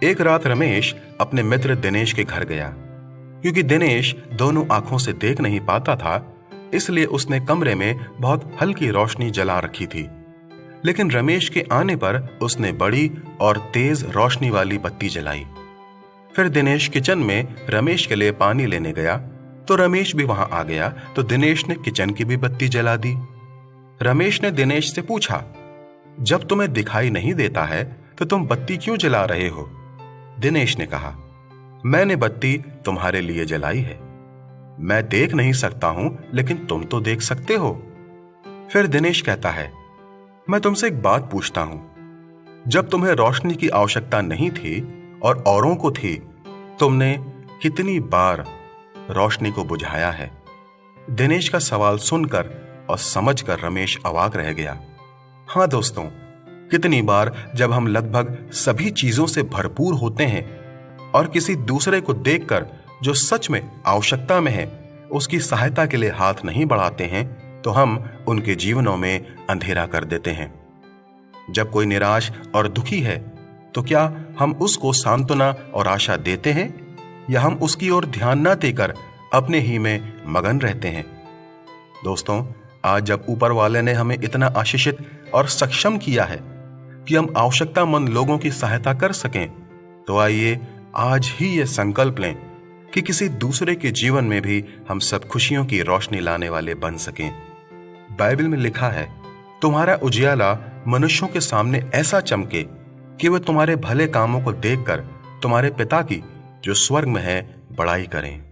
एक रात रमेश अपने मित्र दिनेश के घर गया। क्योंकि दिनेश दोनों आंखों से देख नहीं पाता था, इसलिए उसने कमरे में बहुत हल्की रोशनी जला रखी थी। लेकिन रमेश के आने पर उसने बड़ी और तेज रोशनी वाली बत्ती जलाई। फिर दिनेश किचन में रमेश के लिए पानी लेने गया तो रमेश भी वहां आ गया, तो दिनेश ने किचन की भी बत्ती जला दी। रमेश ने दिनेश से पूछा, जब तुम्हें दिखाई नहीं देता है तो तुम बत्ती क्यों जला रहे हो? दिनेश ने कहा, मैंने बत्ती तुम्हारे लिए जलाई है। मैं देख नहीं सकता हूं, लेकिन तुम तो देख सकते हो। फिर दिनेश कहता है, मैं तुमसे एक बात पूछता हूं, जब तुम्हें रोशनी की आवश्यकता नहीं थी और औरों को थी, तुमने कितनी बार रोशनी को बुझाया है? दिनेश का सवाल सुनकर और समझकर रमेश अवाक रह गया। हां दोस्तों, कितनी बार जब हम लगभग सभी चीजों से भरपूर होते हैं और किसी दूसरे को देखकर जो सच में आवश्यकता में है उसकी सहायता के लिए हाथ नहीं बढ़ाते हैं, तो हम उनके जीवनों में अंधेरा कर देते हैं। जब कोई निराश और दुखी है तो क्या हम उसको सांत्वना और आशा देते हैं, या हम उसकी ओर ध्यान न देकर अपने ही में मगन रहते हैं? दोस्तों, आज जब ऊपर वाले ने हमें इतना आशीषित और सक्षम किया है कि हम आवश्यकतामंद लोगों की सहायता कर सकें, तो आइए आज ही ये संकल्प लें कि किसी दूसरे के जीवन में भी हम सब खुशियों की रोशनी लाने वाले बन सकें। बाइबल में लिखा है, तुम्हारा उजियाला मनुष्यों के सामने ऐसा चमके कि वे तुम्हारे भले कामों को देखकर तुम्हारे पिता की जो स्वर्ग में है बड़ाई करें।